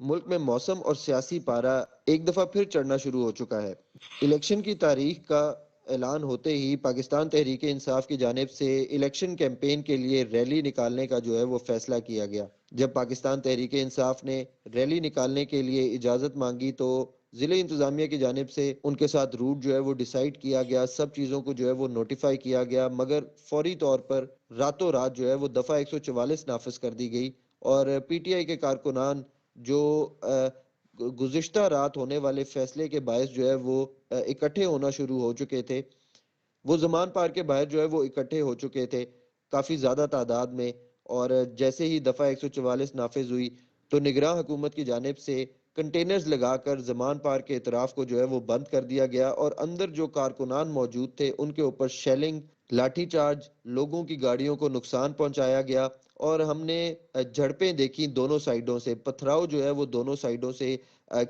ملک میں موسم اور سیاسی پارہ ایک دفعہ پھر چڑھنا شروع ہو چکا ہے۔ الیکشن کی تاریخ کا اعلان ہوتے ہی پاکستان تحریک انصاف کی جانب سے الیکشن کیمپین کے لیے ریلی نکالنے کا جو ہے وہ فیصلہ کیا گیا۔ جب پاکستان تحریک انصاف نے ریلی نکالنے کے لیے اجازت مانگی تو ضلع انتظامیہ کی جانب سے ان کے ساتھ روٹ جو ہے وہ ڈیسائیڈ کیا گیا، سب چیزوں کو جو ہے وہ نوٹیفائی کیا گیا، مگر فوری طور پر راتوں رات جو ہے وہ دفعہ 144 نافذ کر دی گئی اور پی ٹی آئی کے کارکنان جو گزشتہ رات ہونے والے فیصلے کے باعث جو ہے وہ اکٹھے ہونا شروع ہو چکے تھے، وہ زمان پار کے باہر جو ہے وہ اکٹھے ہو چکے تھے کافی زیادہ تعداد میں۔ اور جیسے ہی دفعہ 144 نافذ ہوئی تو نگراں حکومت کی جانب سے کنٹینرز لگا کر زمان پار کے اطراف کو جو ہے وہ بند کر دیا گیا اور اندر جو کارکنان موجود تھے ان کے اوپر شیلنگ، لاٹھی چارج، لوگوں کی گاڑیوں کو نقصان پہنچایا گیا اور ہم نے جھڑپیں دیکھی دونوں سائیڈوں سے، پتھراؤ جو ہے وہ دونوں سائیڈوں سے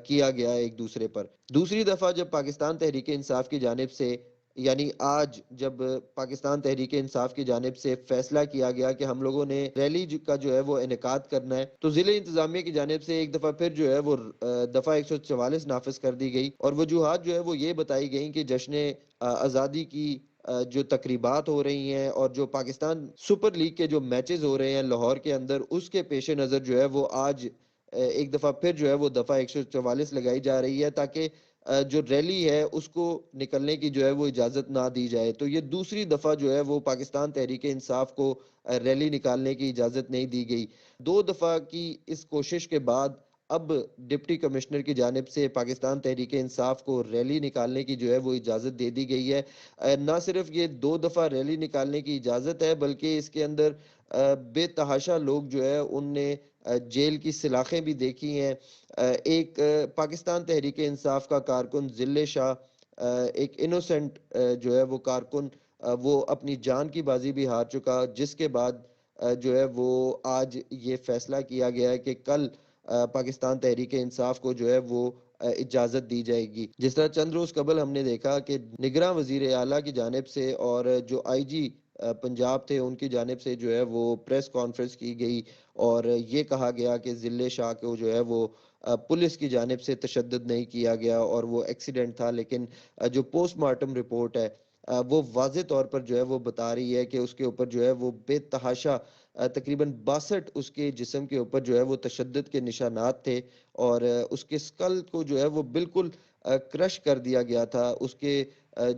کیا گیا ایک دوسرے پر۔ دوسری دفعہ جب پاکستان تحریک انصاف کی جانب سے، یعنی آج جب پاکستان تحریک انصاف کی جانب سے فیصلہ کیا گیا کہ ہم لوگوں نے ریلی کا جو ہے وہ انعقاد کرنا ہے، تو ضلع انتظامیہ کی جانب سے ایک دفعہ پھر جو ہے وہ دفعہ 144 نافذ کر دی گئی اور وجوہات جو ہے وہ یہ بتائی گئیں کہ جشن آزادی کی جو تقریبات ہو رہی ہیں اور جو پاکستان سپر لیگ کے جو میچز ہو رہے ہیں لاہور کے اندر، اس کے پیش نظر جو ہے وہ آج ایک دفعہ پھر جو ہے وہ دفعہ 144 لگائی جا رہی ہے تاکہ جو ریلی ہے اس کو نکلنے کی جو ہے وہ اجازت نہ دی جائے۔ تو یہ دوسری دفعہ جو ہے وہ پاکستان تحریک انصاف کو ریلی نکالنے کی اجازت نہیں دی گئی۔ دو دفعہ کی اس کوشش کے بعد اب ڈپٹی کمشنر کی جانب سے پاکستان تحریک انصاف کو ریلی نکالنے کی جو ہے وہ اجازت دے دی گئی ہے۔ نہ صرف یہ دو دفعہ ریلی نکالنے کی اجازت ہے بلکہ اس کے اندر بے تحاشا لوگ جو ہے ان نے جیل کی سلاخیں بھی دیکھی ہیں۔ ایک پاکستان تحریک انصاف کا کارکن ذلِ شاہ، ایک انوسنٹ جو ہے وہ کارکن، وہ اپنی جان کی بازی بھی ہار چکا، جس کے بعد جو ہے وہ آج یہ فیصلہ کیا گیا ہے کہ کل پاکستان تحریک انصاف کو جو ہے وہ اجازت دی جائے گی۔ جس طرح چند روز قبل ہم نے دیکھا کہ نگراں وزیر اعلیٰ کی جانب سے اور جو آئی جی پنجاب تھے ان کی جانب سے جو ہے وہ پریس کانفرنس کی گئی اور یہ کہا گیا کہ ذلِ شاہ کو جو ہے وہ پولیس کی جانب سے تشدد نہیں کیا گیا اور وہ ایکسیڈنٹ تھا، لیکن جو پوسٹ مارٹم رپورٹ ہے وہ واضح طور پر جو ہے وہ بتا رہی ہے کہ اس کے اوپر جو ہے وہ بے تحاشا تقریباً 62 اس کے جسم کے اوپر جو ہے وہ تشدد کے نشانات تھے اور اس کے سکل کو جو ہے وہ بالکل کرش کر دیا گیا تھا۔ اس کے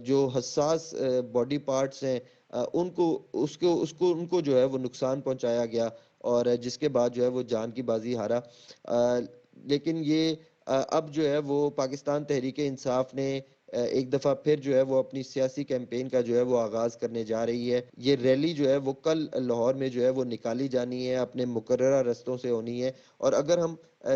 جو حساس باڈی پارٹس ہیں ان کو ان کو جو ہے وہ نقصان پہنچایا گیا اور جس کے بعد جو ہے وہ جان کی بازی ہارا۔ لیکن یہ اب جو ہے وہ پاکستان تحریک انصاف نے ایک دفعہ پھر جو ہے وہ اپنی سیاسی کیمپین کا جو ہے وہ آغاز کرنے جا رہی ہے۔ یہ ریلی جو ہے وہ کل لاہور میں جو ہے وہ نکالی جانی ہے، اپنے مقررہ رستوں سے ہونی ہے اور اگر ہم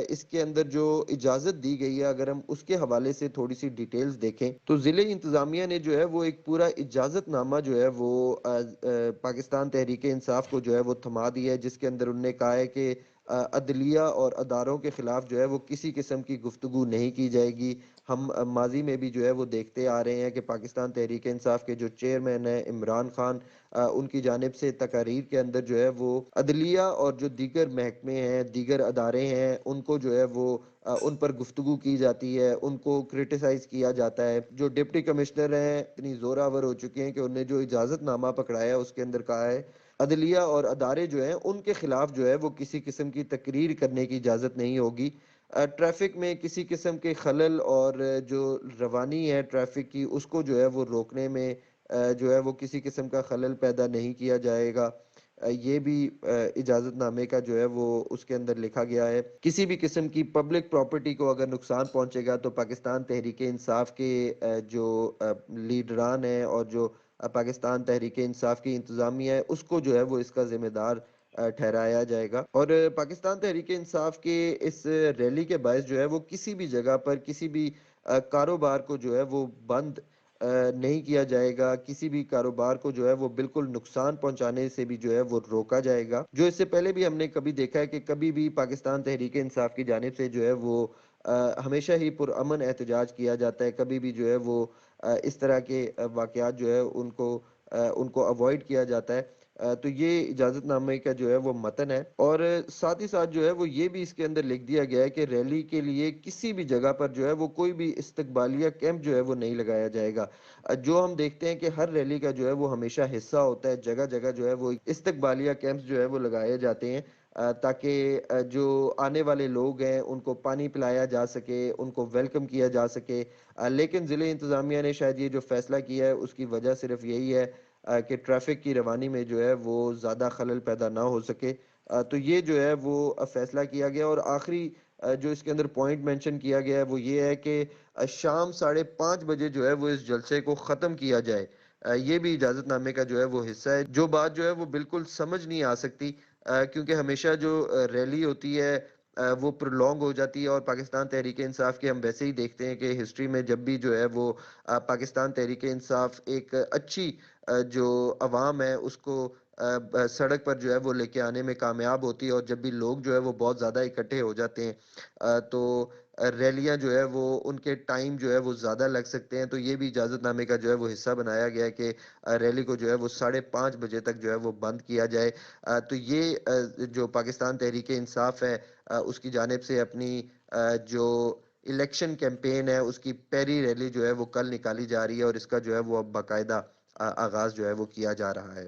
اس کے اندر جو اجازت دی گئی ہے اگر ہم اس کے حوالے سے تھوڑی سی ڈیٹیلز دیکھیں تو ضلع انتظامیہ نے جو ہے وہ ایک پورا اجازت نامہ جو ہے وہ پاکستان تحریک انصاف کو جو ہے وہ تھما دیا ہے، جس کے اندر انہوں نے کہا ہے کہ عدلیہ اور اداروں کے خلاف جو ہے وہ کسی قسم کی گفتگو نہیں کی جائے گی۔ ہم ماضی میں بھی جو ہے وہ دیکھتے آ رہے ہیں کہ پاکستان تحریک انصاف کے جو چیئرمین ہیں عمران خان، ان کی جانب سے تقاریر کے اندر جو ہے وہ عدلیہ اور جو دیگر محکمے ہیں، دیگر ادارے ہیں، ان کو جو ہے وہ ان پر گفتگو کی جاتی ہے، ان کو کرٹیسائز کیا جاتا ہے۔ جو ڈپٹی کمشنر ہیں اتنی زوراور ہو چکے ہیں کہ انہیں جو اجازت نامہ پکڑایا ہے اس کے اندر کہا ہے عدلیہ اور ادارے جو ہیں ان کے خلاف جو ہے وہ کسی قسم کی تقریر کرنے کی اجازت نہیں ہوگی۔ ٹریفک میں کسی قسم کے خلل اور جو روانی ہے ٹریفک کی اس کو جو ہے وہ روکنے میں جو ہے وہ کسی قسم کا خلل پیدا نہیں کیا جائے گا۔ یہ بھی اجازت نامے کا جو ہے وہ اس کے اندر لکھا گیا ہے۔ کسی بھی قسم کی پبلک پراپرٹی کو اگر نقصان پہنچے گا تو پاکستان تحریک انصاف کے جو لیڈران ہیں اور جو پاکستان تحریک انصاف کی انتظامیہ ہے اس کو جو ہے وہ اس کا ذمہ دار ٹھہرایا جائے گا۔ اور پاکستان تحریک انصاف کے اس ریلی کے باعث جو ہے وہ کسی بھی جگہ پر کسی بھی کاروبار کو جو ہے وہ بند نہیں کیا جائے گا، کسی بھی کاروبار کو جو ہے وہ بالکل نقصان پہنچانے سے بھی جو ہے وہ روکا جائے گا۔ جو اس سے پہلے بھی ہم نے کبھی دیکھا ہے کہ کبھی بھی پاکستان تحریک انصاف کی جانب سے جو ہے وہ ہمیشہ ہی پرامن احتجاج کیا جاتا ہے، کبھی بھی جو ہے وہ اس طرح کے واقعات جو ہے ان کو اوائڈ کیا جاتا ہے۔ تو یہ اجازت نامے کا جو ہے وہ متن ہے، اور ساتھ ہی ساتھ جو ہے وہ یہ بھی اس کے اندر لکھ دیا گیا ہے کہ ریلی کے لیے کسی بھی جگہ پر جو ہے وہ کوئی بھی استقبالیہ کیمپ جو ہے وہ نہیں لگایا جائے گا۔ جو ہم دیکھتے ہیں کہ ہر ریلی کا جو ہے وہ ہمیشہ حصہ ہوتا ہے، جگہ جگہ جو ہے وہ استقبالیہ کیمپس جو ہے وہ لگائے جاتے ہیں، تاکہ جو آنے والے لوگ ہیں ان کو پانی پلایا جا سکے، ان کو ویلکم کیا جا سکے۔ لیکن ضلع انتظامیہ نے شاید یہ جو فیصلہ کیا ہے اس کی وجہ صرف یہی ہے کہ ٹریفک کی روانی میں جو ہے وہ زیادہ خلل پیدا نہ ہو سکے۔ تو یہ جو ہے وہ فیصلہ کیا گیا، اور آخری جو اس کے اندر پوائنٹ مینشن کیا گیا ہے وہ یہ ہے کہ شام 5:30 بجے جو ہے وہ اس جلسے کو ختم کیا جائے۔ یہ بھی اجازت نامے کا جو ہے وہ حصہ ہے، جو بات جو ہے وہ بالکل سمجھ نہیں آ سکتی، کیونکہ ہمیشہ جو ریلی ہوتی ہے وہ پرولونگ ہو جاتی ہے، اور پاکستان تحریک انصاف کے ہم ویسے ہی دیکھتے ہیں کہ ہسٹری میں جب بھی جو ہے وہ پاکستان تحریک انصاف ایک اچھی جو عوام ہے اس کو سڑک پر جو ہے وہ لے کے آنے میں کامیاب ہوتی ہے، اور جب بھی لوگ جو ہے وہ بہت زیادہ اکٹھے ہو جاتے ہیں تو ریلیاں جو ہے وہ ان کے ٹائم جو ہے وہ زیادہ لگ سکتے ہیں۔ تو یہ بھی اجازت نامے کا جو ہے وہ حصہ بنایا گیا ہے کہ ریلی کو جو ہے وہ 5:30 بجے تک جو ہے وہ بند کیا جائے۔ تو یہ جو پاکستان تحریک انصاف ہے اس کی جانب سے اپنی جو الیکشن کیمپین ہے اس کی پہلی ریلی جو ہے وہ کل نکالی جا رہی ہے، اور اس کا جو ہے وہ اب باقاعدہ آغاز جو ہے وہ کیا جا رہا ہے۔